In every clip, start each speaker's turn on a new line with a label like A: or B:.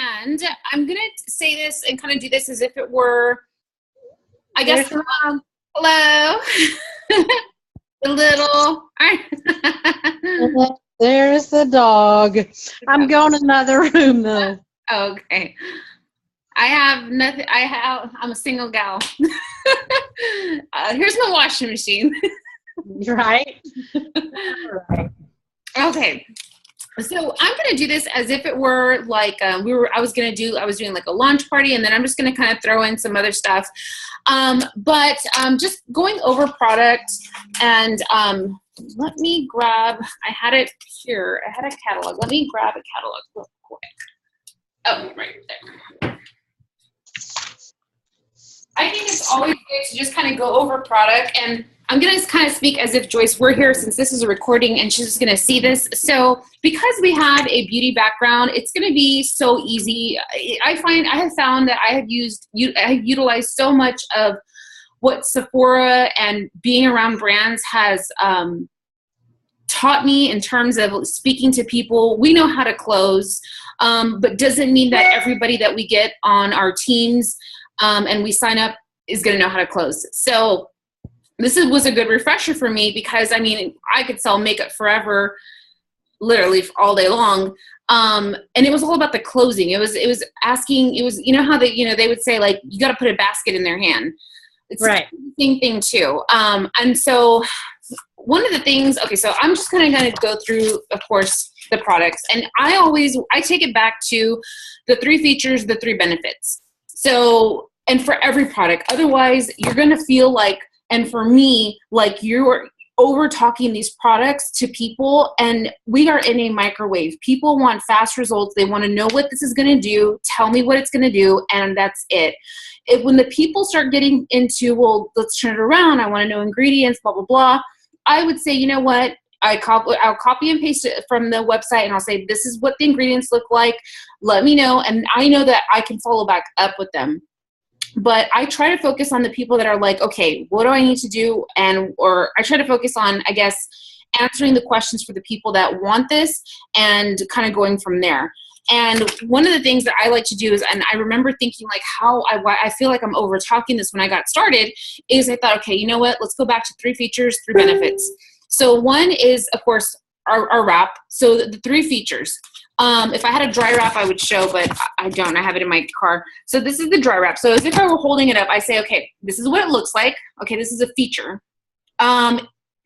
A: And I'm going to say this and kind of do this as if it were, I guess, hello, the little,
B: there's the dog. I'm going another room though.
A: Okay. I have nothing. I'm a single gal. Here's my washing machine.
B: Right.
A: Okay. So I'm going to do this as if it were like I was doing like a launch party, and then I'm just going to kind of throw in some other stuff. But just going over product, and let me grab, I had it here. I had a catalog. Let me grab a catalog real quick. Oh, right there. I think it's always good to just kind of go over product, and I'm going to kind of speak as if Joyce were here, since this is a recording and she's going to see this. So because we have a beauty background, it's going to be so easy. I have found that I have utilized so much of what Sephora and being around brands has taught me in terms of speaking to people. We know how to close, but doesn't mean that everybody that we get on our teams and we sign up is going to know how to close. So this was a good refresher for me, because I mean, I could sell makeup forever, literally all day long. And it was all about the closing. It was asking, you know how they would say, like, you got to put a basket in their hand. It's
B: right.
A: The same thing too. And so one of the things, okay, so I'm just kind of going to go through, of course, the products, and I take it back to the 3 features, the 3 benefits. So, and for every product, otherwise you're going to feel like, and for me, like you're over talking these products to people, and we are in a microwave. People want fast results. They want to know what this is going to do. Tell me what it's going to do, and that's it. When the people start getting into, well, let's turn it around, I want to know ingredients, blah, blah, blah, I would say, you know what? I'll copy and paste it from the website, and I'll say, this is what the ingredients look like. Let me know, and I know that I can follow back up with them. But I try to focus on the people that are like, okay, what do I need to do? Or I try to focus on, I guess, answering the questions for the people that want this, and kind of going from there. And one of the things that I like to do is, and I remember thinking like how I feel like I'm over talking this when I got started, is I thought, okay, you know what? Let's go back to 3 features, 3 benefits. So one is, of course, our wrap. So the 3 features. If I had a dry wrap, I would show, but I don't. I have it in my car. So this is the dry wrap. So as if I were holding it up, I say, okay, this is what it looks like. Okay, this is a feature.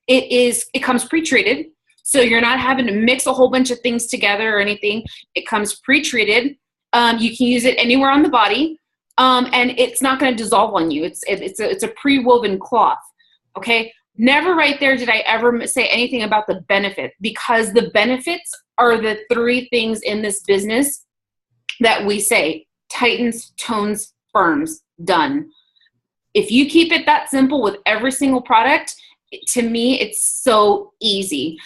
A: It comes pre-treated. So you're not having to mix a whole bunch of things together or anything. It comes pre-treated. You can use it anywhere on the body. And it's not going to dissolve on you. It's a pre-woven cloth. Okay. Never right there did I ever say anything about the benefit, because the benefits are the 3 things in this business that we say: tightens, tones, firms, done. If you keep it that simple with every single product, to me, it's so easy.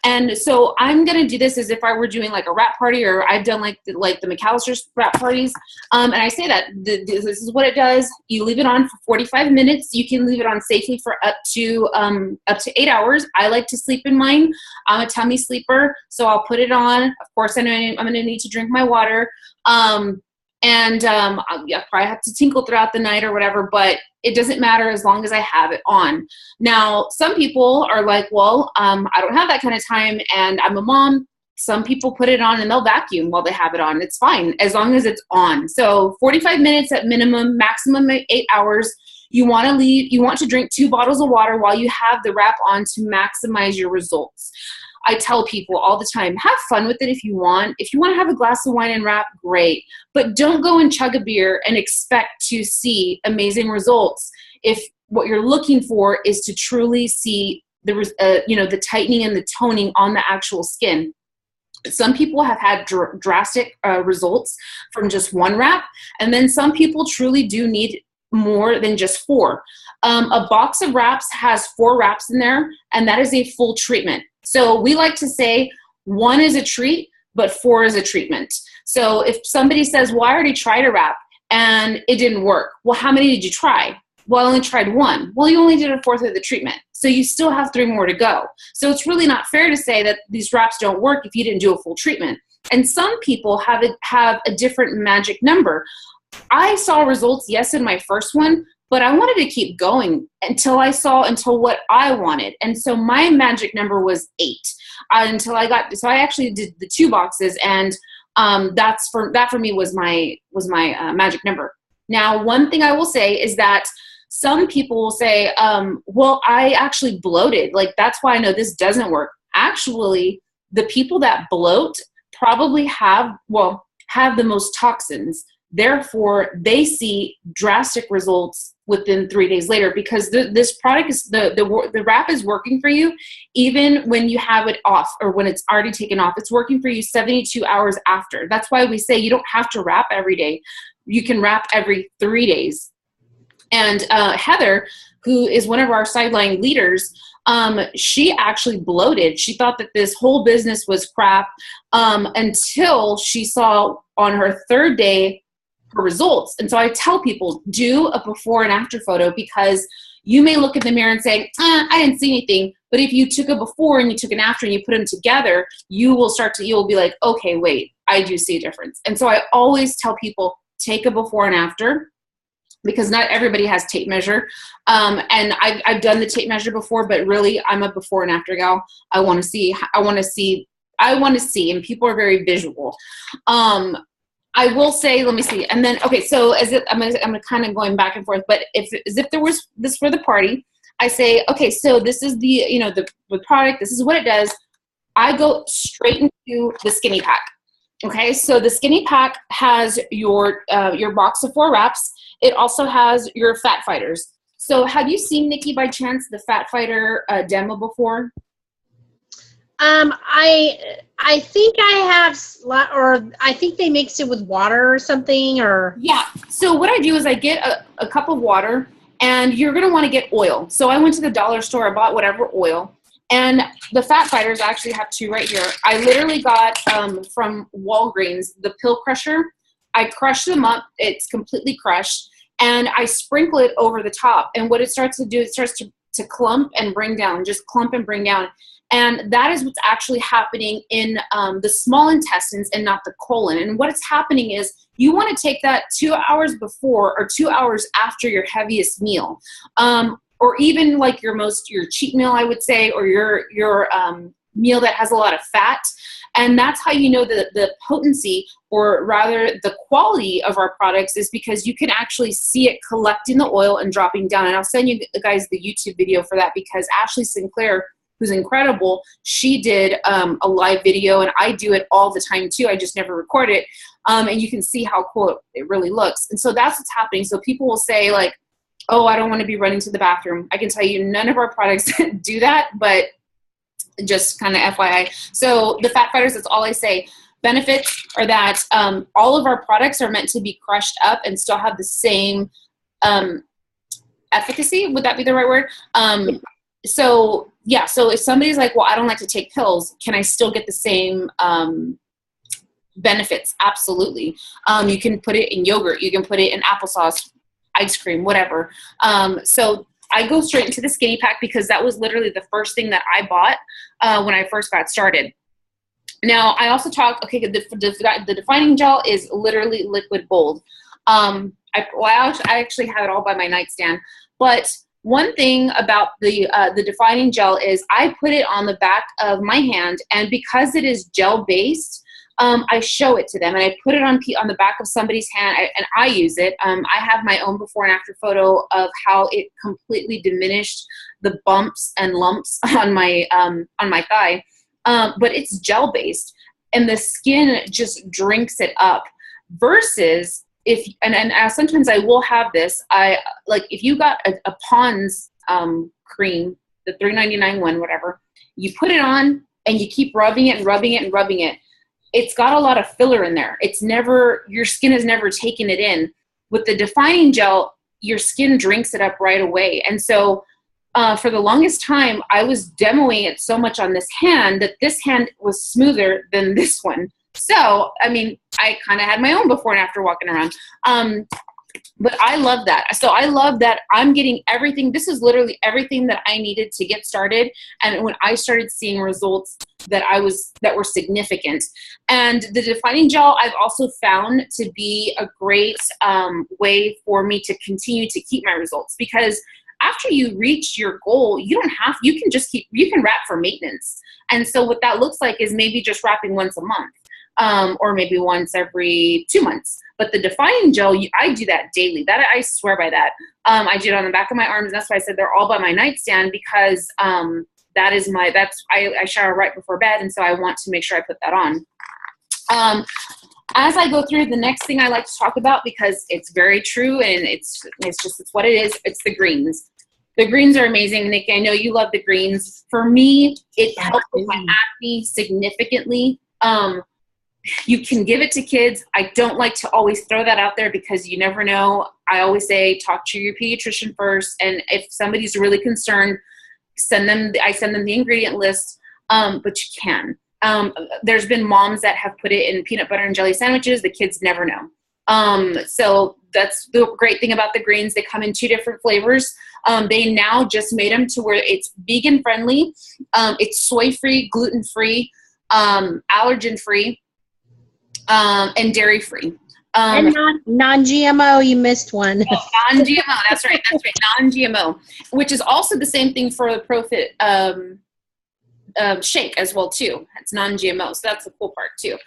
A: And so I'm going to do this as if I were doing like a wrap party, or I've done like the McAllister's wrap parties. And I say that this is what it does. You leave it on for 45 minutes. You can leave it on safely for up to 8 hours. I like to sleep in mine. I'm a tummy sleeper, so I'll put it on. Of course, I know I'm going to need to drink my water. And I'll probably have to tinkle throughout the night or whatever, but it doesn't matter as long as I have it on. Now, some people are like, well, I don't have that kind of time, and I'm a mom. Some people put it on and they'll vacuum while they have it on. It's fine as long as it's on. So 45 minutes at minimum, maximum 8 hours. You want to drink 2 bottles of water while you have the wrap on to maximize your results. I tell people all the time, have fun with it if you want. If you want to have a glass of wine and wrap, great. But don't go and chug a beer and expect to see amazing results if what you're looking for is to truly see the tightening and the toning on the actual skin. Some people have had drastic results from just 1 wrap, and then some people truly do need more than just 4. A box of wraps has 4 wraps in there, and that is a full treatment. So we like to say 1 is a treat, but 4 is a treatment. So if somebody says, well, I already tried a wrap and it didn't work. Well, how many did you try? Well, I only tried 1. Well, you only did 1/4 of the treatment. So you still have 3 more to go. So it's really not fair to say that these wraps don't work if you didn't do a full treatment. And some people have a different magic number. I saw results, yes, in my first one, but I wanted to keep going until what I wanted. And so my magic number was 8 until I got, so I actually did the 2 boxes, and that for me was my magic number. Now, one thing I will say is that some people will say, well, I actually bloated. Like, that's why I know this doesn't work. Actually, the people that bloat probably have the most toxins. Therefore, they see drastic results within 3 days later, because this product is the wrap is working for you even when you have it off or when it's already taken off. It's working for you 72 hours after. That's why we say you don't have to wrap every day. You can wrap every 3 days. And Heather, who is one of our sideline leaders, she actually bloated. She thought that this whole business was crap until she saw on her 3rd day her results. And so I tell people, do a before and after photo, because you may look in the mirror and say, I didn't see anything. But if you took a before and you took an after and you put them together, you'll be like, okay, wait, I do see a difference. And so I always tell people, take a before and after, because not everybody has tape measure. And I've done the tape measure before, but really I'm a before and after gal. I want to see, and people are very visual. I will say, let me see. And then, okay, so I'm kind of going back and forth, but if there was this for the party, I say, okay, so this is the product, this is what it does. I go straight into the skinny pack. Okay, so the skinny pack has your box of 4 wraps. It also has your fat fighters. So have you seen, Nikki, by chance, the fat fighter demo before?
B: I think I have, or I think they mix it with water or something, or.
A: Yeah, so what I do is I get a cup of water, and you're gonna wanna get oil. So I went to the dollar store, I bought whatever oil, and the fat fighters, I actually have 2 right here. I literally got from Walgreens, the pill crusher. I crush them up, it's completely crushed, and I sprinkle it over the top. And what it starts to do, it starts to clump and bring down, just clump and bring down. And that is what's actually happening in the small intestines and not the colon. And what is happening is you want to take that 2 hours before or 2 hours after your heaviest meal, or even like your cheat meal, I would say, or your meal that has a lot of fat. And that's how you know the potency, or rather the quality of our products, is because you can actually see it collecting the oil and dropping down. And I'll send you guys the YouTube video for that, because Ashley Sinclair, who's incredible, she did a live video, and I do it all the time too. I just never record it. And you can see how cool it really looks. And so that's what's happening. So people will say like, oh, I don't want to be running to the bathroom. I can tell you none of our products do that, but just kind of FYI. So the fat fighters, that's all I say. Benefits are that all of our products are meant to be crushed up and still have the same efficacy. Would that be the right word? So yeah, so if somebody's like, well, I don't like to take pills, can I still get the same benefits? Absolutely. You can put it in yogurt, you can put it in applesauce, ice cream, whatever. So I go straight into the skinny pack, because that was literally the first thing that I bought when I first got started. Now I also talk, okay, the defining gel is literally liquid gold. I actually have it all by my nightstand, but one thing about the defining gel is I put it on the back of my hand, and because it is gel based, I show it to them, and I put it on the back of somebody's hand, and I use it. I have my own before and after photo of how it completely diminished the bumps and lumps on my thigh. But it's gel based, and the skin just drinks it up. Versus sometimes I will have this. If you got a Pond's cream, the $3.99 one, whatever, you put it on and you keep rubbing it and rubbing it and rubbing it. It's got a lot of filler in there. Your skin has never taken it in. With the defining gel, your skin drinks it up right away. And so for the longest time, I was demoing it so much on this hand that this hand was smoother than this one. So, I mean, I kind of had my own before and after walking around. But I love that. So I love that I'm getting everything. This is literally everything that I needed to get started. And when I started seeing results that were significant. And the defining gel I've also found to be a great way for me to continue to keep my results, because after you reach your goal, you can wrap for maintenance. And so what that looks like is maybe just wrapping once a month, or maybe once every 2 months. But the defining gel, I do that daily. That I swear by that. I do it on the back of my arms. And that's why I said they're all by my nightstand, because I shower right before bed. And so I want to make sure I put that on. As I go through, the next thing I like to talk about, because it's very true and it's what it is, it's the greens. The greens are amazing. Nikki, I know you love the greens. For me, it helps with my acne significantly. You can give it to kids. I don't like to always throw that out there, because you never know. I always say, talk to your pediatrician first. And if somebody's really concerned, I send them the ingredient list, but you can. There's been moms that have put it in peanut butter and jelly sandwiches. The kids never know. So that's the great thing about the greens. They come in 2 different flavors. They now just made them to where it's vegan friendly. It's soy free, gluten free, allergen free, and dairy free.
B: And non-GMO, you missed one.
A: Non-GMO, that's right, non-GMO, which is also the same thing for the Profit shake as well too. It's non-GMO, so that's the cool part too.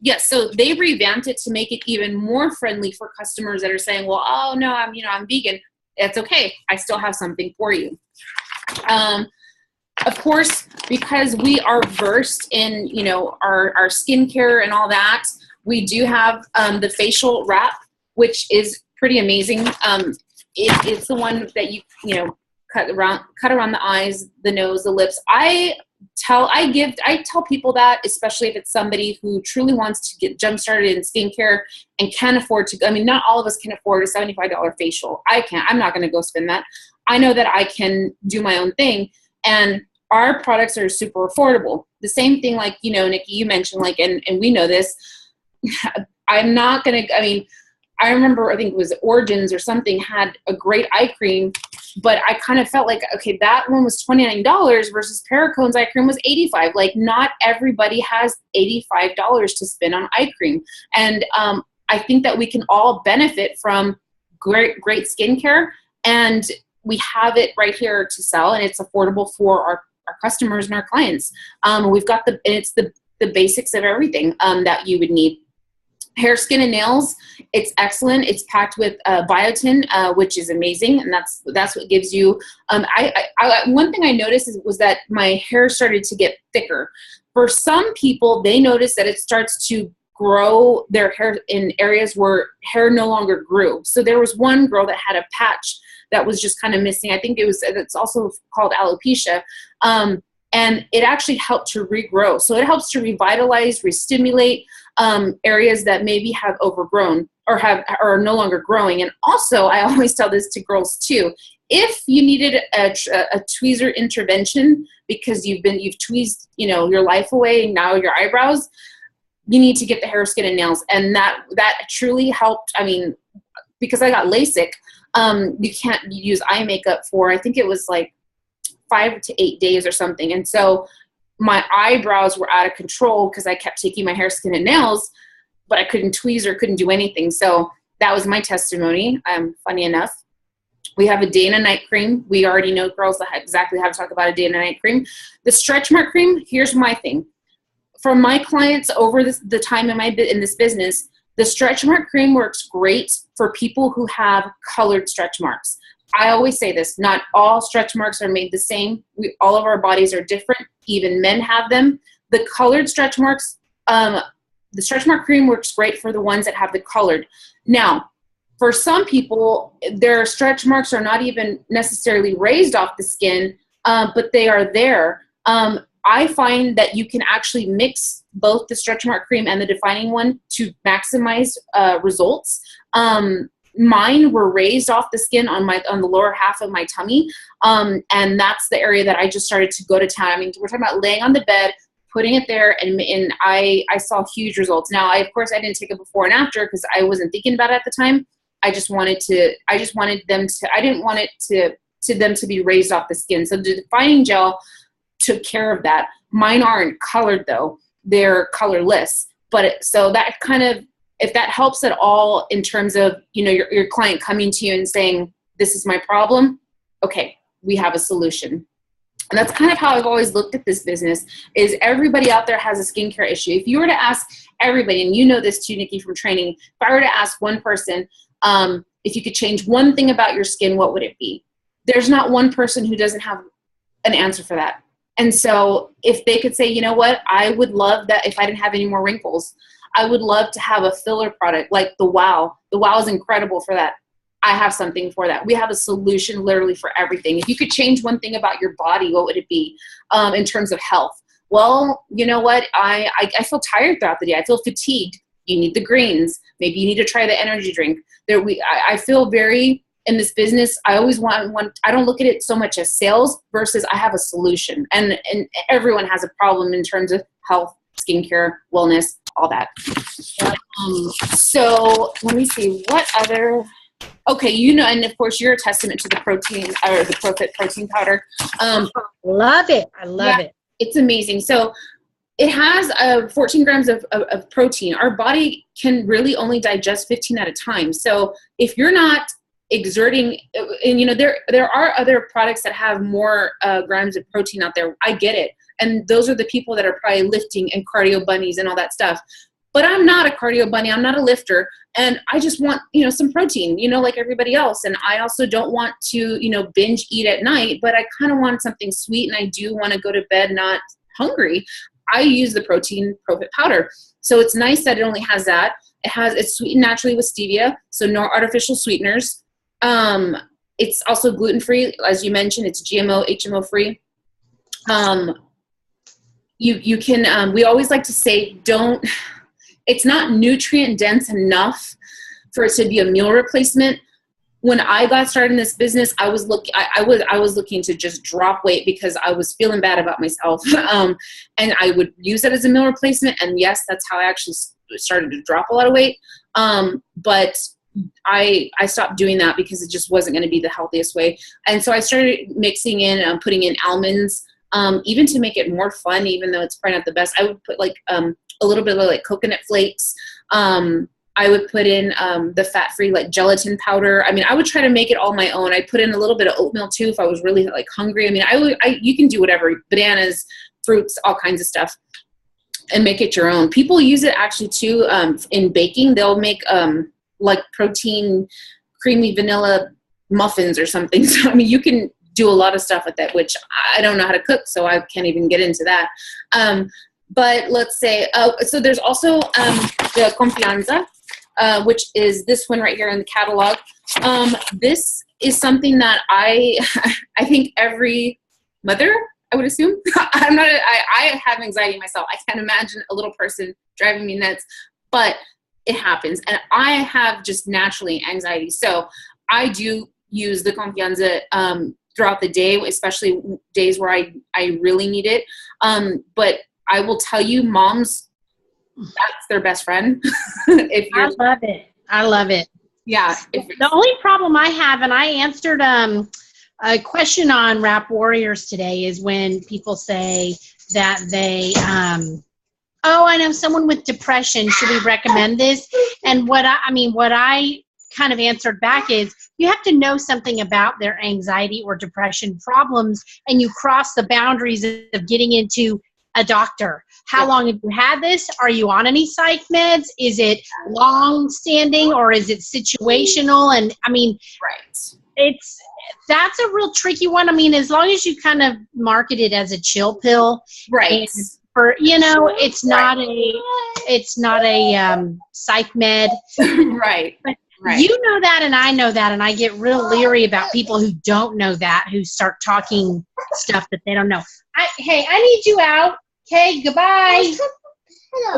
A: Yes, so they revamped it to make it even more friendly for customers that are saying, well, oh no, I'm vegan. It's okay, I still have something for you. Of course, because we are versed in our skincare and all that, we do have the facial wrap, which is pretty amazing. It's the one that you cut around the eyes, the nose, the lips. I tell people that, especially if it's somebody who truly wants to get jump started in skincare and can afford to. I mean, not all of us can afford a $75 facial. I can't. I'm not going to go spend that. I know that I can do my own thing, and our products are super affordable. The same thing, like Nikki, you mentioned, and we know this. I'm not going to, I remember, I think it was Origins or something, had a great eye cream, but I kind of felt like, okay, that one was $29 versus Paracone's eye cream was $85. Like, not everybody has $85 to spend on eye cream. And I think that we can all benefit from great skincare, and we have it right here to sell, and it's affordable for our customers and our clients. We've got it's the basics of everything that you would need. Hair, skin, and nails, it's excellent. It's packed with biotin, which is amazing, and that's what gives you. One thing I noticed was that my hair started to get thicker. For some people, they notice that it starts to grow their hair in areas where hair no longer grew. So there was one girl that had a patch that was just kind of missing. I think it's also called alopecia. And it actually helped to regrow. So it helps to revitalize, re-stimulate areas that maybe have overgrown or are no longer growing. And also, I always tell this to girls too, if you needed a tweezer intervention because you've tweezed your life away, and now your eyebrows, you need to get the hair, skin, and nails. And that truly helped. I mean, because I got LASIK, you can't use eye makeup for, I think it was like 5 to 8 days or something. And so my eyebrows were out of control because I kept taking my hair, skin, and nails, but I couldn't tweeze or couldn't do anything. So that was my testimony. Funny enough, we have a day and a night cream. We already know, girls, exactly how to talk about a day and a night cream. The stretch mark cream, here's my thing. For my clients over the time in this business, the stretch mark cream works great for people who have colored stretch marks. I always say this, not all stretch marks are made the same. All of our bodies are different. Even men have them. The colored stretch marks, the stretch mark cream works great for the ones that have the colored. Now, for some people, their stretch marks are not even necessarily raised off the skin, but they are there. I find that you can actually mix both the stretch mark cream and the defining one to maximize results. Mine were raised off the skin on the lower half of my tummy, and that's the area that I just started to go to town. I mean, we're talking about laying on the bed, putting it there, and I saw huge results. Now, of course, I didn't take a before and after because I wasn't thinking about it at the time. I didn't want them to be raised off the skin. So the defining gel took care of that. Mine aren't colored though. They're colorless. But so that kind of, if that helps at all in terms of, you know, your client coming to you and saying, this is my problem. Okay, we have a solution. And that's kind of how I've always looked at this business, is everybody out there has a skincare issue. If you were to ask everybody, and you know this too, Nikki, from training, if I were to ask one person, if you could change one thing about your skin, what would it be? There's not one person who doesn't have an answer for that. And so if they could say, you know what, I would love that if I didn't have any more wrinkles, I would love to have a filler product like the Wow. The Wow is incredible for that. I have something for that. We have a solution literally for everything. If you could change one thing about your body, what would it be in terms of health? Well, you know what? I feel tired throughout the day. I feel fatigued. You need the greens. Maybe you need to try the energy drink. I feel very, in this business, I always want, I don't look at it so much as sales versus I have a solution. And everyone has a problem in terms of health, skincare, wellness, all that. So let me see, what other... Okay, you know, and of course you're a testament to the protein, or the Profit protein powder.
B: Love it. I love it.
A: It's amazing. So it has 14 grams of protein. Our body can really only digest 15 at a time. So if you're not exerting, and you know, there are other products that have more grams of protein out there. I get it. And those are the people that are probably lifting and cardio bunnies and all that stuff. But I'm not a cardio bunny. I'm not a lifter. And I just want, you know, some protein, you know, like everybody else. And I also don't want to, you know, binge eat at night, but I kind of want something sweet. And I do want to go to bed not hungry. I use the protein Profit powder. So it's nice that it only has that. It's sweetened naturally with stevia. So no artificial sweeteners. It's also gluten-free. As you mentioned, it's GMO, HMO free. You can, we always like to say, it's not nutrient dense enough for it to be a meal replacement. When I got started in this business, I was looking to just drop weight because I was feeling bad about myself. And I would use it as a meal replacement. And yes, that's how I actually started to drop a lot of weight. But I stopped doing that because it just wasn't going to be the healthiest way. And so I started mixing in, putting in almonds, even to make it more fun, even though it's probably not the best. I would put like, a little bit of like coconut flakes. I would put in the fat-free like gelatin powder. I mean, I would try to make it all my own. I put in a little bit of oatmeal too if I was really like hungry. I mean, you can do whatever, bananas, fruits, all kinds of stuff, and make it your own. People use it actually too in baking. They'll make like protein creamy vanilla muffins or something. So I mean, you can do a lot of stuff with that, which I don't know how to cook, so I can't even get into that. But let's say, so there's also the Confianza, which is this one right here in the catalog. This is something that I think every mother, I would assume, I have anxiety myself. I can't imagine a little person driving me nuts, but it happens. And I have just naturally anxiety. So I do use the Confianza throughout the day, especially days where I really need it. But I will tell you, moms, that's their best friend.
B: I love it. I love it.
A: Yeah.
B: The only problem I have, and I answered a question on Rap Warriors today, is when people say that they, oh, I know someone with depression. Should we recommend this? And what I kind of answered back is, you have to know something about their anxiety or depression problems, and you cross the boundaries of getting into a doctor. How long have you had this? Are you on any psych meds? Is it long standing or is it situational? And I mean,
A: right.
B: That's a real tricky one. I mean, as long as you kind of market it as a chill pill,
A: right?
B: For, you know, it's not a psych med,
A: right?
B: But you know that, and I know that, and I get real leery about people who don't know that, who start talking stuff that they don't know. Hey, I need you out. Okay, goodbye.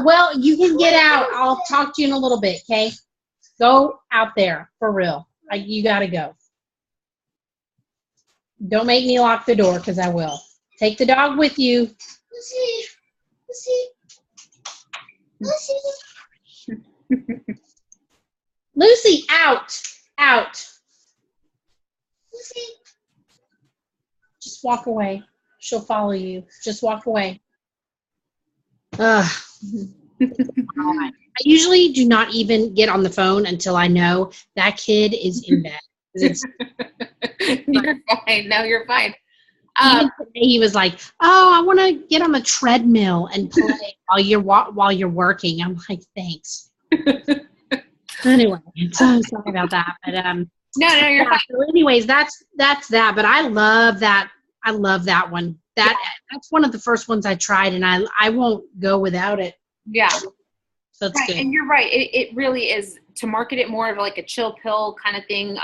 B: Well, you can get out. I'll talk to you in a little bit, okay? Go out there, for real. You got to go. Don't make me lock the door, because I will. Take the dog with you. Lucy, out. Out. Lucy. Just walk away. She'll follow you. Just walk away. Ugh. I usually do not even get on the phone until I know that kid is in bed. It's,
A: You're fine. No, you're fine.
B: even today he was like, "Oh, I want to get on the treadmill and play while you're working." I'm like, "Thanks." Anyway, so sorry about that, but
A: No, you're fine.
B: So, anyways, that's that. But I love that. I love that one. That's one of the first ones I tried, and I won't go without it.
A: Yeah.
B: So it's good.
A: And you're right. It really is, to market it more of like a chill pill kind of thing.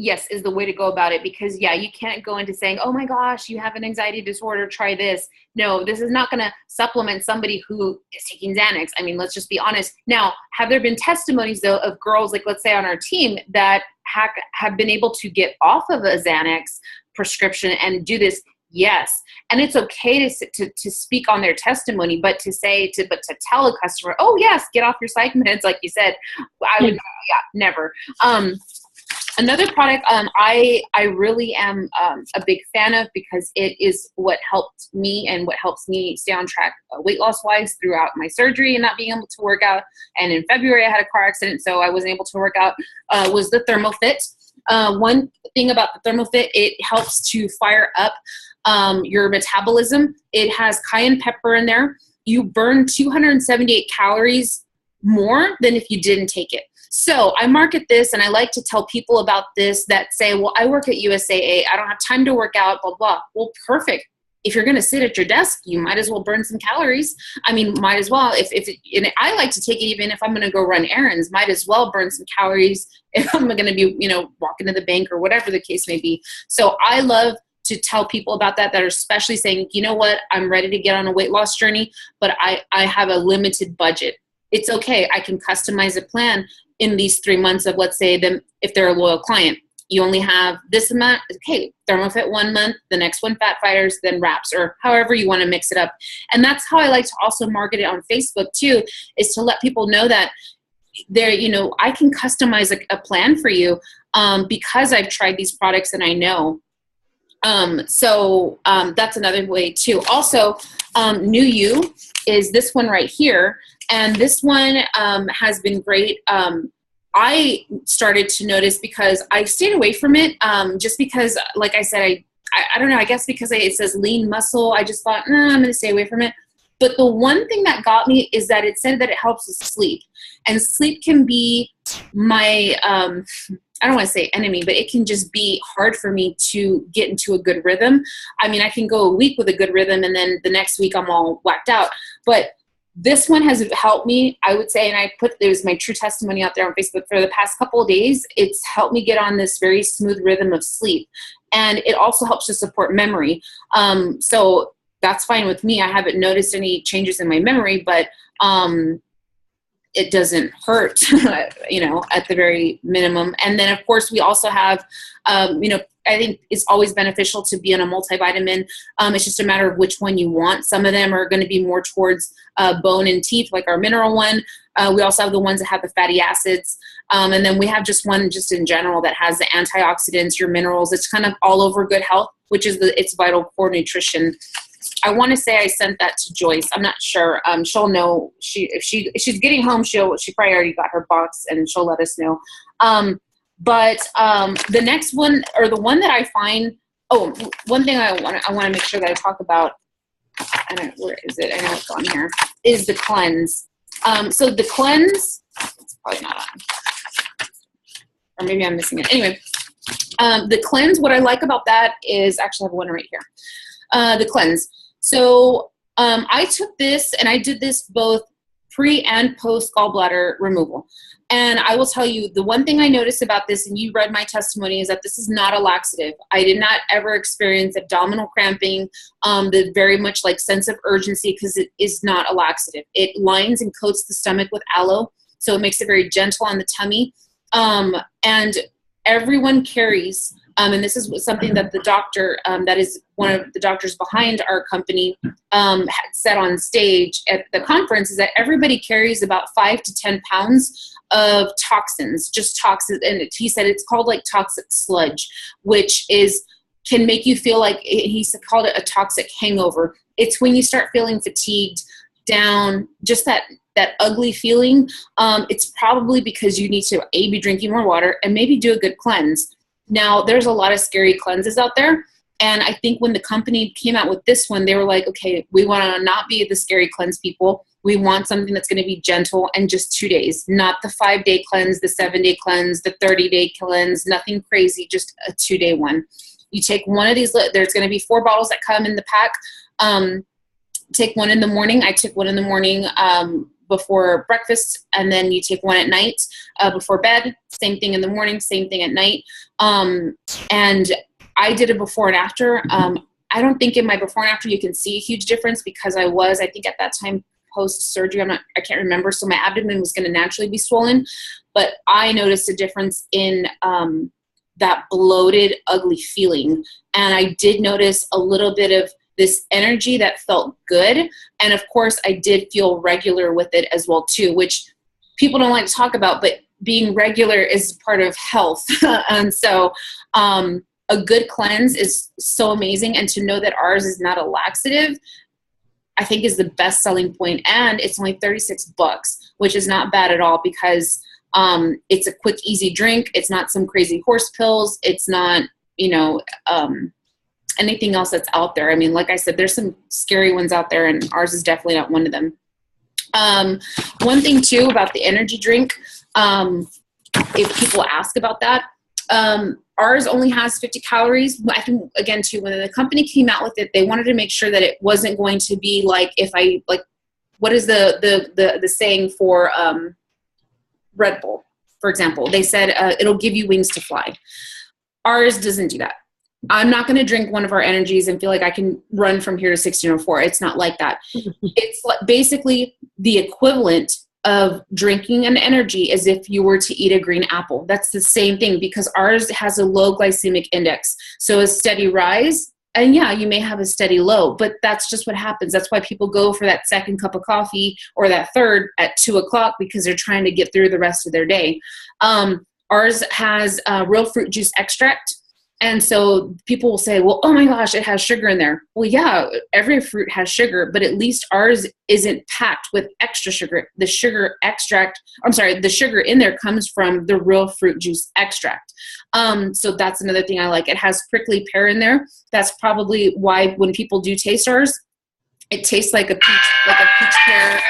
A: Yes, is the way to go about it, because you can't go into saying, oh my gosh, you have an anxiety disorder, try this. No, this is not going to supplement somebody who is taking Xanax. I mean, let's just be honest. Now, have there been testimonies though of girls, like let's say on our team, that have been able to get off of a Xanax prescription and do this? Yes. And it's okay to speak on their testimony, but to tell a customer, oh yes, get off your psych meds, like you said, I would, never. Another product I really am a big fan of, because it is what helped me and what helps me stay on track weight loss wise throughout my surgery and not being able to work out. And in February I had a car accident, so I wasn't able to work out, was the ThermoFit. One thing about the ThermoFit, it helps to fire up your metabolism. It has cayenne pepper in there. You burn 278 calories more than if you didn't take it. So I market this, and I like to tell people about this that say, well, I work at USAA, I don't have time to work out, blah, blah. Well, perfect. If you're going to sit at your desk, you might as well burn some calories. I mean, might as well. And I like to take it even if I'm going to go run errands, might as well burn some calories if I'm going to be, walking to the bank or whatever the case may be. So I love to tell people about that are especially saying, you know what, I'm ready to get on a weight loss journey, but I have a limited budget. It's okay. I can customize a plan in these 3 months of, let's say, them, if they're a loyal client, you only have this amount. Okay, ThermoFit 1 month, the next one Fat Fighters, then Wraps, or however you want to mix it up. And that's how I like to also market it on Facebook too, is to let people know that there, I can customize a plan for you because I've tried these products and I know. So that's another way too. Also, New You is this one right here. And this one has been great. I started to notice, because I stayed away from it, just because, like I said, I don't know, I guess because it says lean muscle, I just thought, I'm going to stay away from it. But the one thing that got me is that it said that it helps with sleep. And sleep can be my, I don't want to say enemy, but it can just be hard for me to get into a good rhythm. I mean, I can go a week with a good rhythm, and then the next week I'm all whacked out. But this one has helped me, I would say, and there's my true testimony out there on Facebook for the past couple of days. It's helped me get on this very smooth rhythm of sleep. And it also helps to support memory. So that's fine with me. I haven't noticed any changes in my memory, but it doesn't hurt, at the very minimum. And then, of course, we also have, I think it's always beneficial to be on a multivitamin. It's just a matter of which one you want. Some of them are going to be more towards bone and teeth, like our mineral one. We also have the ones that have the fatty acids. And then we have just one just in general that has the antioxidants, your minerals. It's kind of all over good health, which is it's Vital Core Nutrition. I want to say I sent that to Joyce. I'm not sure. She'll know. If she's getting home, she probably already got her box, and she'll let us know. But the next one, or the one that I find, one thing I want to make sure that I talk about, I don't know, where is it? I know it's on here, is the cleanse. So the cleanse, it's probably not on, or maybe I'm missing it. Anyway, the cleanse, what I like about that is, actually I have one right here. The cleanse. So I took this, and I did this both pre and post gallbladder removal. And I will tell you, the one thing I noticed about this, and you read my testimony, is that this is not a laxative. I did not ever experience abdominal cramping, the very much like sense of urgency, because it is not a laxative. It lines and coats the stomach with aloe, so it makes it very gentle on the tummy. And everyone carries, and this is something that the doctor, that is one of the doctors behind our company, had said on stage at the conference, is that everybody carries about 5 to 10 pounds of toxins, just toxins. And he said it's called like toxic sludge, which can make you feel like, he called it a toxic hangover. It's when you start feeling fatigued, down, just that ugly feeling, it's probably because you need to be drinking more water and maybe do a good cleanse. Now, there's a lot of scary cleanses out there. And I think when the company came out with this one, they were like, okay, we want to not be the scary cleanse people. We want something that's going to be gentle and just 2 days, not the 5-day cleanse, the 7-day cleanse, the 30-day cleanse, nothing crazy, just a 2-day one. You take one of these, there's going to be 4 bottles that come in the pack. Take one in the morning. I took one in the morning before breakfast, and then you take one at night before bed. Same thing in the morning, same thing at night. And I did a before and after. I don't think in my before and after you can see a huge difference because I think at that time post-surgery, I can't remember. So my abdomen was going to naturally be swollen, but I noticed a difference in that bloated, ugly feeling. And I did notice a little bit of this energy that felt good. And of course I did feel regular with it as well too, which people don't like to talk about, but being regular is part of health. And so, a good cleanse is so amazing. And to know that ours is not a laxative, I think is the best selling point. And it's only $36, which is not bad at all because it's a quick, easy drink. It's not some crazy horse pills. It's not, anything else that's out there. I mean, like I said, there's some scary ones out there and ours is definitely not one of them. One thing too about the energy drink, if people ask about that, ours only has 50 calories. I think again too, when the company came out with it, they wanted to make sure that it wasn't going to be like, what is the saying for, Red Bull, for example, they said, it'll give you wings to fly. Ours doesn't do that. I'm not going to drink one of our energies and feel like I can run from here to 1604. It's not like that. It's basically the equivalent of drinking an energy as if you were to eat a green apple. That's the same thing because ours has a low glycemic index. So a steady rise, and yeah, you may have a steady low, but that's just what happens. That's why people go for that second cup of coffee or that third at 2:00 because they're trying to get through the rest of their day. Ours has real fruit juice extract. And so people will say, well, oh my gosh, it has sugar in there. Well, yeah, every fruit has sugar, but at least ours isn't packed with extra sugar. The sugar in there comes from the real fruit juice extract. So that's another thing I like. It has prickly pear in there. That's probably why when people do taste ours, it tastes like a peach pear.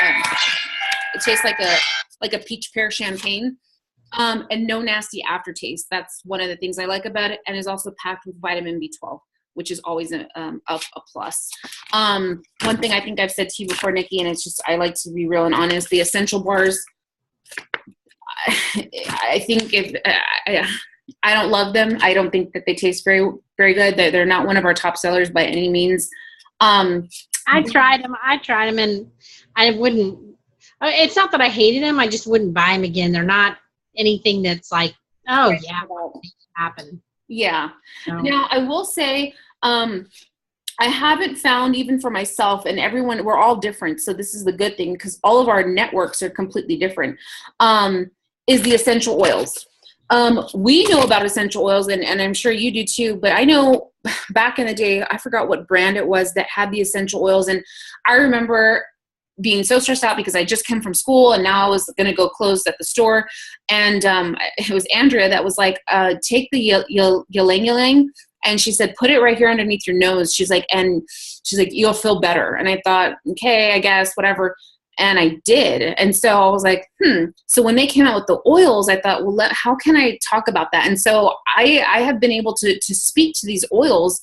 A: It tastes like a peach pear champagne. And no nasty aftertaste. That's one of the things I like about it, and is also packed with vitamin B12, which is always a plus. One thing I think I've said to you before, Nikki, and it's just I like to be real and honest. The essential bars, I think I don't love them. I don't think that they taste very, very good. They're not one of our top sellers by any means.
B: I tried them, and I wouldn't. It's not that I hated them. I just wouldn't buy them again. They're not anything that's like, oh yeah, that'll happen.
A: Yeah. So. Now I will say, I haven't found, even for myself and everyone, we're all different. So this is the good thing because all of our networks are completely different, is the essential oils. We know about essential oils and I'm sure you do too, but I know back in the day, I forgot what brand it was that had the essential oils. And I remember being so stressed out because I just came from school and now I was going to go close at the store. And it was Andrea that was like, take the ylang ylang. And she said, put it right here underneath your nose. She's like, you'll feel better. And I thought, okay, I guess, whatever. And I did. And so I was like, So when they came out with the oils, I thought, well, how can I talk about that? And so I have been able to speak to these oils,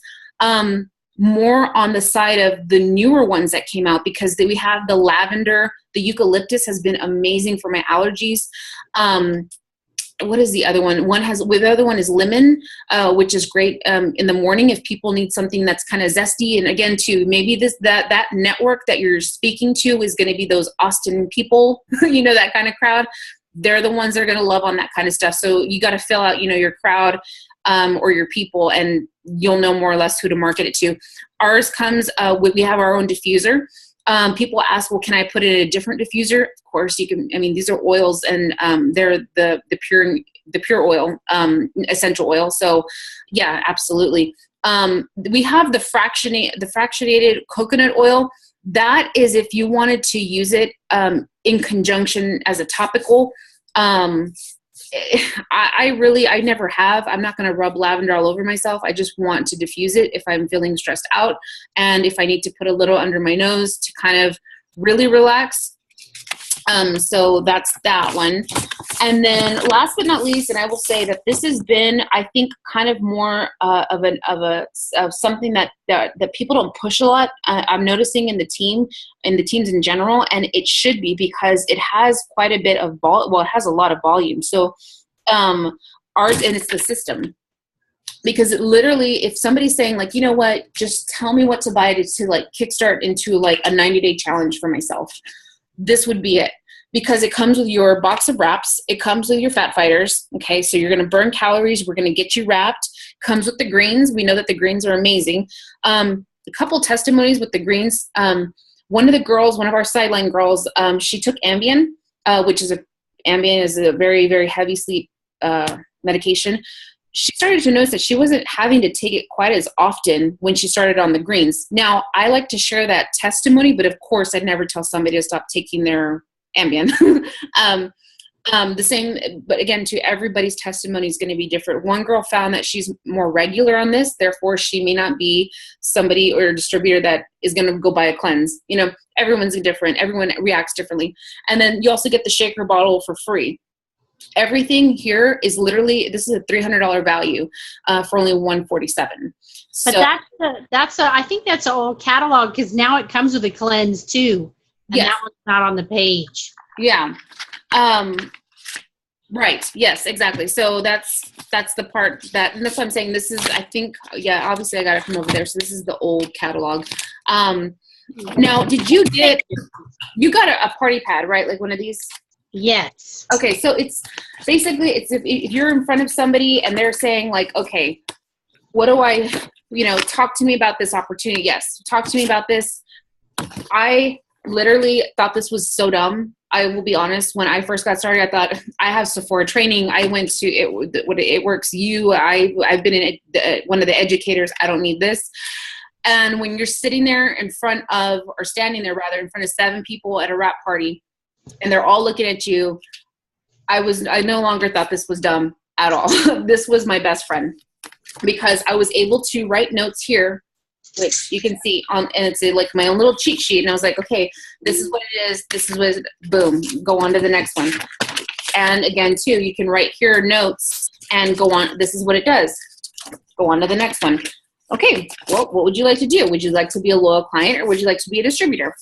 A: more on the side of the newer ones that came out because we have the lavender, the eucalyptus has been amazing for my allergies. What is the other one? The other one is lemon, which is great in the morning if people need something that's kind of zesty. And again, too, maybe that network that you're speaking to is going to be those Austin people, that kind of crowd. They're the ones that are going to love on that kind of stuff. So you got to fill out, your crowd. Or your people, and you'll know more or less who to market it to. Ours comes, we have our own diffuser. People ask, well, can I put it in a different diffuser? Of course you can. I mean, these are oils and they're the pure oil, essential oil. So yeah, absolutely. We have the fractionated coconut oil. that is if you wanted to use it in conjunction as a topical. I never have. I'm not going to rub lavender all over myself. I just want to diffuse it if I'm feeling stressed out, and if I need to put a little under my nose to kind of really relax. So that's that one. And then last but not least, and I will say that this has been, I think, kind of more of something that people don't push a lot. I'm noticing in the teams in general, and it should be, because it has quite a bit of it has a lot of volume. So ours, and it's the system. Because literally, if somebody's saying like, you know what, just tell me what to buy to like kickstart into like a 90-day challenge for myself, this would be it. Because it comes with your box of wraps. It comes with your fat fighters. Okay, so you're going to burn calories. We're going to get you wrapped. Comes with the greens. We know that the greens are amazing. A couple testimonies with the greens. One of the girls, one of our sideline girls, she took Ambien, which is Ambien is a very, very heavy sleep medication. She started to notice that she wasn't having to take it quite as often when she started on the greens. Now, I like to share that testimony, but of course, I'd never tell somebody to stop taking their Ambien. The same, but again, to everybody's testimony is going to be different. One girl found that she's more regular on this, therefore she may not be somebody or a distributor that is going to go buy a cleanse. You know, everyone's different. Everyone reacts differently. And then you also get the shaker bottle for free. Everything here is literally, this is a $300 value for only $147. So,
B: but I think that's an old catalog, because now it comes with a cleanse too. And
A: yes.
B: That one's not on the page.
A: Yeah. Right. Yes, exactly. So that's the part and that's what I'm saying. This is, I think, yeah, obviously I got it from over there. So this is the old catalog. Now, you got a party pad, right? Like one of these?
B: Yes.
A: Okay. So it's basically, if you're in front of somebody and they're saying like, okay, what do I, talk to me about this opportunity. Yes. Talk to me about this. I literally thought this was so dumb. I will be honest. When I first got started, I thought, I have Sephora training. I went to It Works You. I've been in one of the educators. I don't need this. And when you're sitting there standing there in front of 7 people at a wrap party, and they're all looking at you, I no longer thought this was dumb at all. This was my best friend, because I was able to write notes here, which you can see and it's like my own little cheat sheet. And I was like, okay, this is what it is. This is what, boom, go on to the next one. And again, too, you can write here notes and go on. This is what it does. Go on to the next one. Okay, well, what would you like to do? Would you like to be a loyal client, or would you like to be a distributor?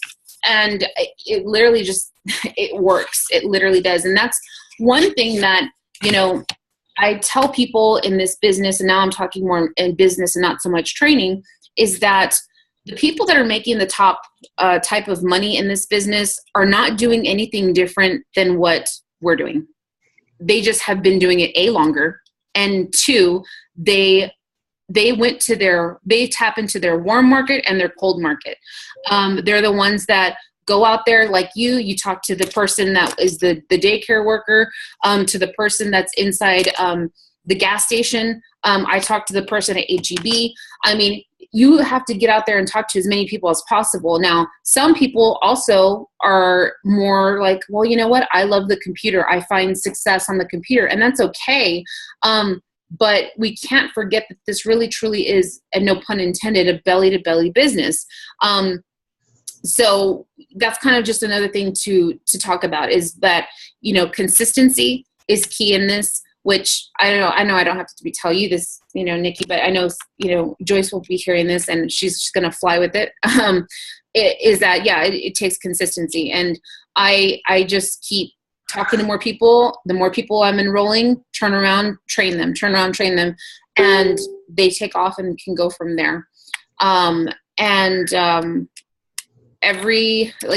A: And it literally just, it works. It literally does. And that's one thing that, I tell people in this business, and now I'm talking more in business and not so much training, is that the people that are making the top type of money in this business are not doing anything different than what we're doing. They just have been doing it longer. And 2, they tap into their warm market and their cold market. They're the ones that go out there like you talk to the person that is the daycare worker, to the person that's inside the gas station. I talk to the person at HEB. I mean, you have to get out there and talk to as many people as possible. Now, some people also are more like, well, you know what? I love the computer. I find success on the computer, and that's okay. But we can't forget that this really, truly is, and no pun intended, a belly-to-belly business. So that's kind of just another thing to talk about, is that, consistency is key in this, which I know I don't have to tell you this, Nikki, but I know, Joyce will be hearing this and she's just going to fly with it. It takes consistency. And I just keep talking to more people. The more people I'm enrolling, turn around, train them, and they take off and can go from there. Like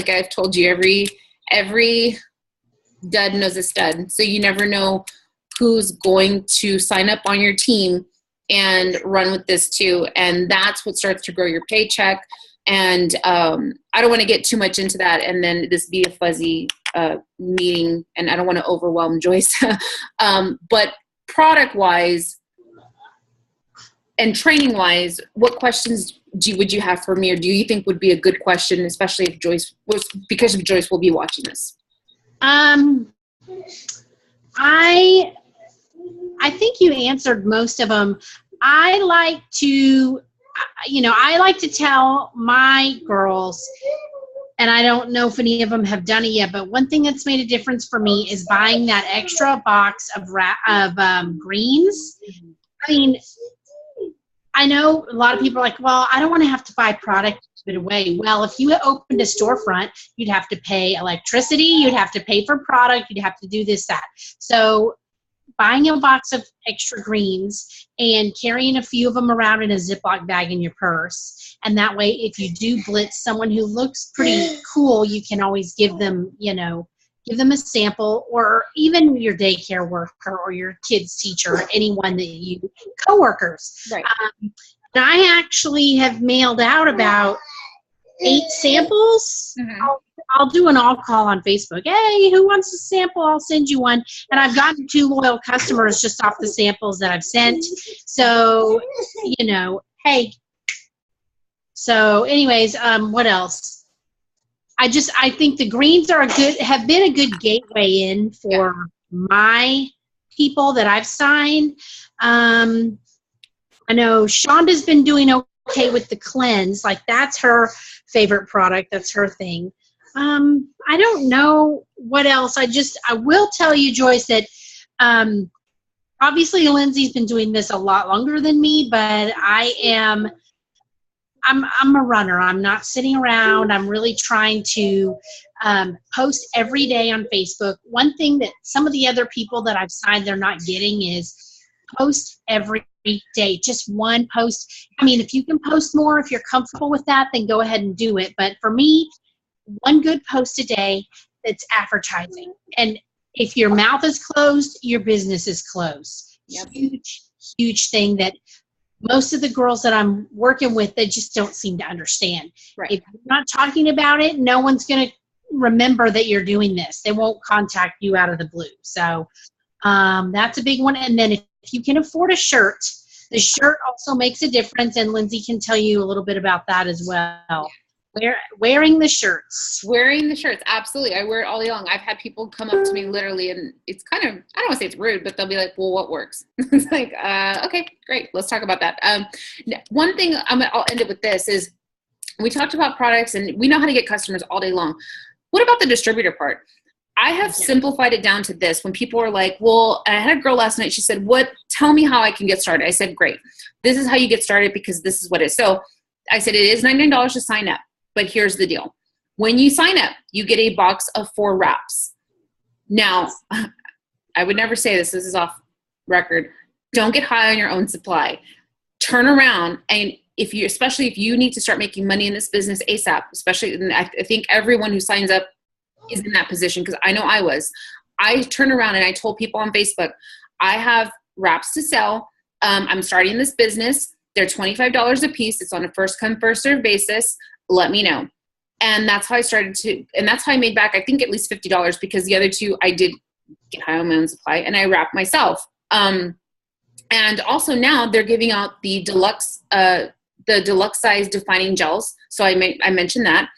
A: I've told you, every dud knows a stud. So you never know who's going to sign up on your team and run with this too. And that's what starts to grow your paycheck. And I don't want to get too much into that and then this be a fuzzy meeting, and I don't want to overwhelm Joyce. But product wise, and training wise, what questions would you have for me, or do you think would be a good question, especially if Joyce was, because of Joyce will be watching this?
B: I think you answered most of them. I like to tell my girls, and I don't know if any of them have done it yet, but one thing that's made a difference for me is buying that extra box of greens. I mean, I know a lot of people are like, well, I don't want to have to buy product to give it away. Well, if you opened a storefront, you'd have to pay electricity, you'd have to pay for product, you'd have to do this, that. So buying a box of extra greens and carrying a few of them around in a Ziploc bag in your purse. And that way, if you do blitz someone who looks pretty cool, you can always give them, give them a sample, or even your daycare worker or your kids teacher, or anyone that you, coworkers.
A: Right.
B: And I actually have mailed out about 8 samples.
A: Mm-hmm.
B: I'll do an all-call on Facebook. Hey, who wants a sample? I'll send you one. And I've gotten 2 loyal customers just off the samples that I've sent. So, hey. So anyways, what else? I think the greens have been a good gateway in for my people that I've signed. I know Shonda's been doing okay with the cleanse. Like, that's her favorite product. That's her thing. I don't know what else. I will tell you, Joyce, that obviously Lindsay's been doing this a lot longer than me, but I'm a runner. I'm not sitting around. I'm really trying to post every day on Facebook. One thing that some of the other people that I've signed they're not getting is post every day. Just one post. I mean, if you can post more, if you're comfortable with that, then go ahead and do it. But for me, one good post a day that's advertising. And if your mouth is closed, your business is closed.
A: Yep.
B: Huge, huge thing that most of the girls that I'm working with, they just don't seem to understand.
A: Right.
B: If you're not talking about it, no one's going to remember that you're doing this. They won't contact you out of the blue. So that's a big one. And then if you can afford a shirt, the shirt also makes a difference. And Lindsay can tell you a little bit about that as well. Wearing the shirts.
A: Wearing the shirts, absolutely. I wear it all day long. I've had people come up to me literally, and it's kind of, I don't want to say it's rude, but they'll be like, well, what works? It's like, okay, great. Let's talk about that. One thing, I'll end it with this, is we talked about products, and we know how to get customers all day long. What about the distributor part? I have simplified it down to this. When people are like, well, I had a girl last night, she said, tell me how I can get started. I said, great. This is how you get started, because this is what it is. So I said, it is $99 to sign up. But here's the deal. When you sign up, you get a box of 4 wraps. Now, I would never say this. This is off record. Don't get high on your own supply. Turn around, and especially if you need to start making money in this business ASAP, especially, and I think everyone who signs up is in that position, because I know I was. I turned around and I told people on Facebook, I have wraps to sell. I'm starting this business. They're $25 a piece. It's on a first come, first serve basis. Let me know. And that's how I started and that's how I made back, I think, at least $50, because the other 2, I did get high on my own supply, and I wrapped myself. And also now they're giving out the deluxe size defining gels. So I mentioned that.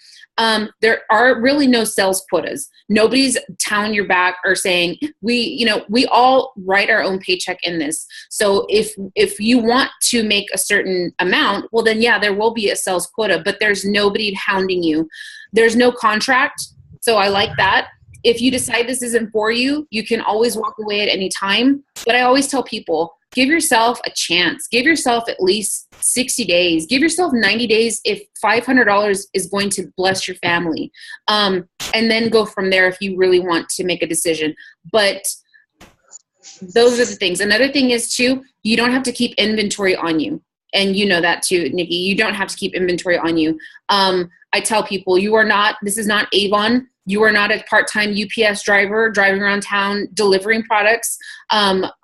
A: There are really no sales quotas. Nobody's telling your back or saying, we all write our own paycheck in this. So if you want to make a certain amount, well then, yeah, there will be a sales quota, but there's nobody hounding you. There's no contract. So I like that. If you decide this isn't for you, you can always walk away at any time. But I always tell people, give yourself a chance. Give yourself at least 60 days. Give yourself 90 days if $500 is going to bless your family. And then go from there if you really want to make a decision. But those are the things. Another thing is, too, you don't have to keep inventory on you. And you know that, too, Nikki. You don't have to keep inventory on you. I tell people, this is not Avon. You are not a part-time UPS driver driving around town delivering products.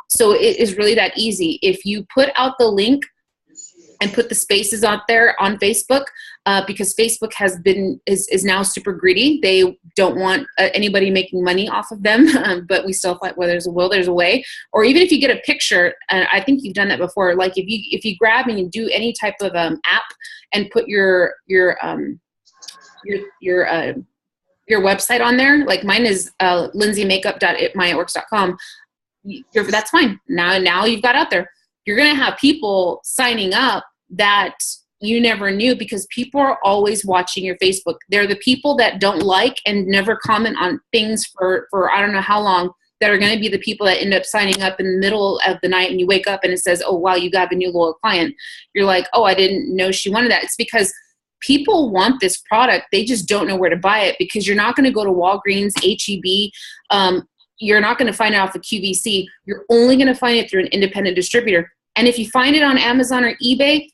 A: So it is really that easy. If you put out the link and put the spaces out there on Facebook, because Facebook is now super greedy. They don't want anybody making money off of them, but we still fight where there's a will, there's a way. Or even if you get a picture, and I think you've done that before, like if you grab and you do any type of app and put your website on there, like mine is lindsaymakeup.myitworks.com. That's fine. Now you've got out there. You're going to have people signing up that you never knew, because people are always watching your Facebook. They're the people that don't like and never comment on things for I don't know how long, that are going to be the people that end up signing up in the middle of the night, and you wake up and it says, oh, wow, you got a new loyal client. You're like, oh, I didn't know she wanted that. It's because people want this product. They just don't know where to buy it, because you're not going to go to Walgreens, HEB. You're not going to find it off of QVC. You're only going to find it through an independent distributor. And if you find it on Amazon or eBay,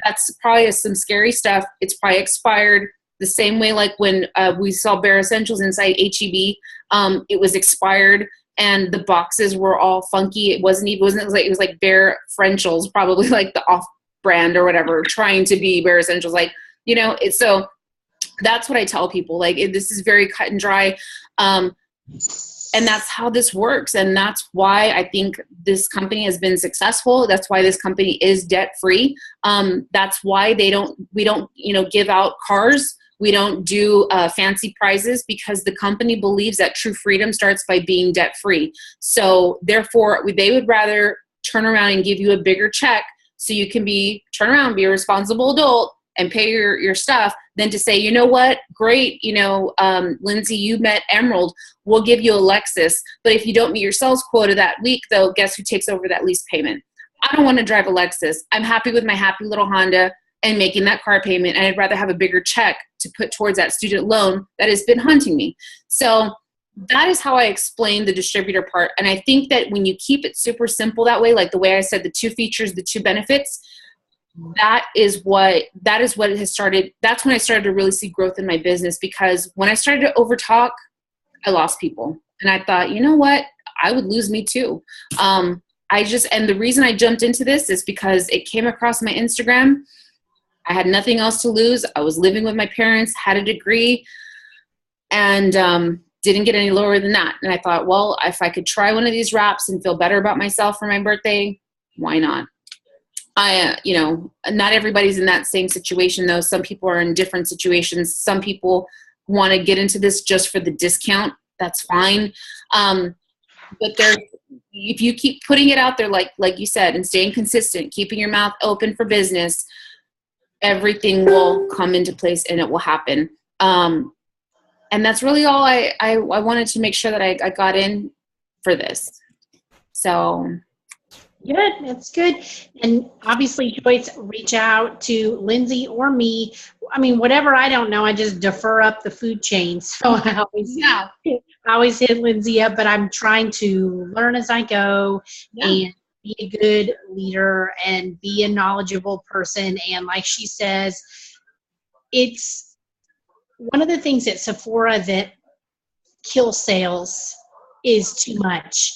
A: that's probably some scary stuff. It's probably expired. The same way like when we saw Bare Essentials inside HEB, it was expired and the boxes were all funky. It was like Bare Frenchels, probably like the off brand or whatever, trying to be Bare Essentials. Like, so that's what I tell people. Like, this is very cut and dry. And that's how this works. And that's why I think this company has been successful. That's why this company is debt free. That's why we don't give out cars. We don't do fancy prizes, because the company believes that true freedom starts by being debt free. So therefore they would rather turn around and give you a bigger check so you can turn around, be a responsible adult and pay your stuff, than to say, you know what, great, Lindsay, you met Emerald, we'll give you a Lexus, but if you don't meet your sales quota that week, though, guess who takes over that lease payment? I don't want to drive a Lexus. I'm happy with my happy little Honda and making that car payment, and I'd rather have a bigger check to put towards that student loan that has been haunting me. So that is how I explain the distributor part. And I think that when you keep it super simple that way, like the way I said, the 2 features, the 2 benefits, that is what it has started. That's when I started to really see growth in my business, because when I started to overtalk, I lost people. And I thought, you know what? I would lose me too. And the reason I jumped into this is because it came across my Instagram. I had nothing else to lose. I was living with my parents, had a degree, and didn't get any lower than that. And I thought, well, if I could try one of these wraps and feel better about myself for my birthday, why not? Not everybody's in that same situation, though. Some people are in different situations. Some people want to get into this just for the discount. That's fine. But if you keep putting it out there, like you said, and staying consistent, keeping your mouth open for business, everything will come into place and it will happen. And that's really all I wanted to make sure that I got in for this. So.
B: Good. That's good. And obviously, Joyce, reach out to Lindsay or me. I mean, whatever I don't know, I just defer up the food chain. So I always hit Lindsay up, but I'm trying to learn as I go and be a good leader and be a knowledgeable person. And like she says, it's one of the things at Sephora that kills sales is too much.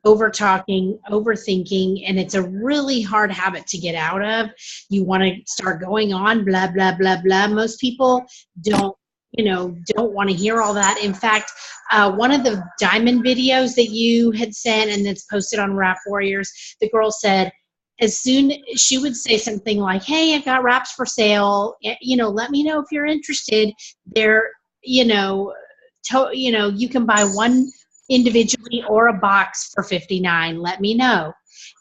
B: Over talking, overthinking, and it's a really hard habit to get out of. You want to start going on blah blah blah blah. Most people don't want to hear all that. In fact, one of the diamond videos that you had sent and that's posted on Wrap Warriors, the girl said, as soon she would say something like, "Hey, I got wraps for sale. Let me know if you're interested. They're you can buy one individually or a box for $59. Let me know."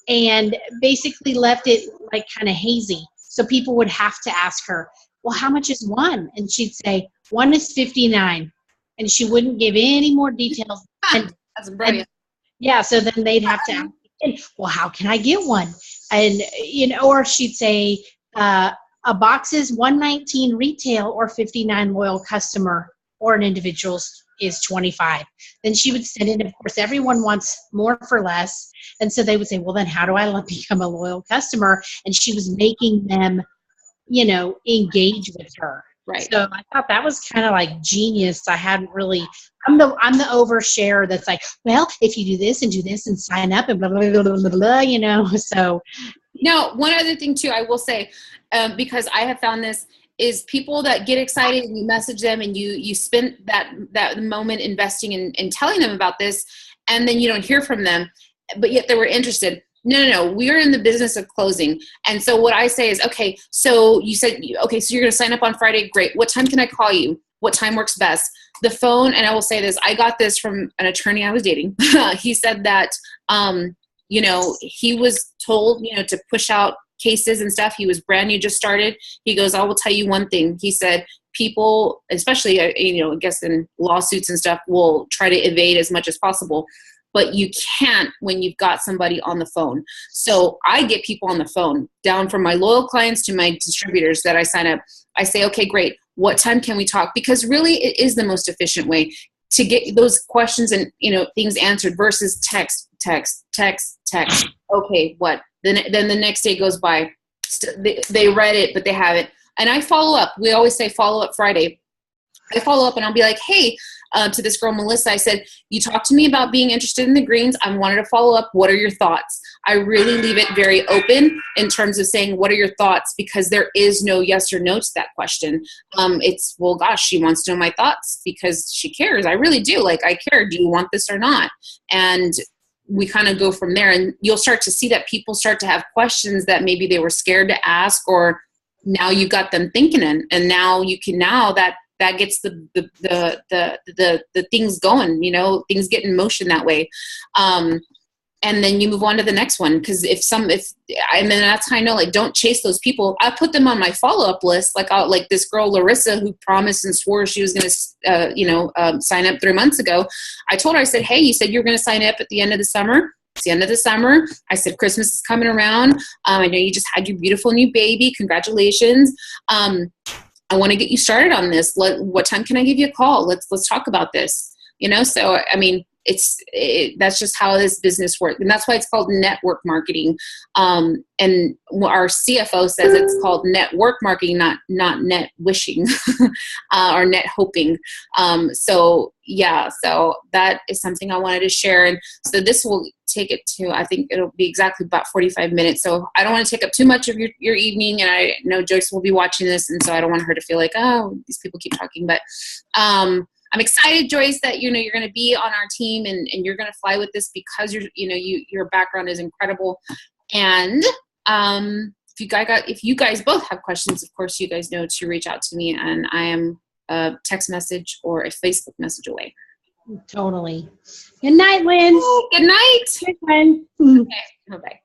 B: And basically left it like kind of hazy. So people would have to ask her, well, how much is one? And she'd say, one is $59. And she wouldn't give any more details.
A: That's brilliant.
B: So then they'd have to ask again, well, how can I get one? And, or she'd say, a box is $119 retail or $59 loyal customer, or an individual's is $25. Then she would send in, of course, everyone wants more for less. And so they would say, well, then how do I become a loyal customer? And she was making them, engage with her.
A: Right.
B: So I thought that was kind of like genius. I hadn't really, I'm the overshare that's like, well, if you do this and sign up and blah, blah, blah, blah, blah, blah, So
A: Now, one other thing too, I will say, because I have found this, is people that get excited and you message them and you spend that moment investing in telling them about this, and then you don't hear from them, but yet they were interested. No. We are in the business of closing. And so what I say is, okay, so you said, okay, so you're going to sign up on Friday. Great. What time can I call you? What time works best? The phone, and I will say this, I got this from an attorney I was dating. He said that, he was told, to push out cases and stuff. He was brand new, just started. He goes, I will tell you one thing. He said, people, especially, I guess in lawsuits and stuff, will try to evade as much as possible. But you can't when you've got somebody on the phone. So I get people on the phone, down from my loyal clients to my distributors that I sign up. I say, okay, great. What time can we talk? Because really it is the most efficient way to get those questions and, things answered versus text. Okay, what? Then the next day goes by. They read it, but they haven't. And I follow up. We always say follow up Friday. I follow up and I'll be like, hey, to this girl, Melissa, I said, you talked to me about being interested in the greens. I wanted to follow up. What are your thoughts? I really leave it very open in terms of saying, what are your thoughts? Because there is no yes or no to that question. It's, well, gosh, she wants to know my thoughts because she cares. I really do. Like, I care. Do you want this or not? And we kind of go from there, and you'll start to see that people start to have questions that maybe they were scared to ask, or now you got them thinking, and now you can, that gets the things going, things get in motion that way. And then you move on to the next one. Cause and then that's how I know, like, don't chase those people. I put them on my follow-up list. Like this girl, Larissa, who promised and swore she was going to, sign up 3 months ago. I told her, I said, hey, you said you were going to sign up at the end of the summer. It's the end of the summer. I said, Christmas is coming around. I know you just had your beautiful new baby. Congratulations. I want to get you started on this. What time can I give you a call? Let's talk about this. So, I mean, that's just how this business works. And that's why it's called network marketing. And our CFO says it's called network marketing, not net wishing or net hoping. So that is something I wanted to share. And so this will take it to, I think it'll be exactly about 45 minutes. So I don't want to take up too much of your evening. And I know Joyce will be watching this. And so I don't want her to feel like, oh, these people keep talking. But I'm excited, Joyce, that you're going to be on our team and you're going to fly with this because your background is incredible. And if you guys both have questions, of course, you guys know to reach out to me, and I am a text message or a Facebook message away.
B: Totally. Good night, Lynn.
A: Good night.
B: Good night.
A: Okay. Bye-bye.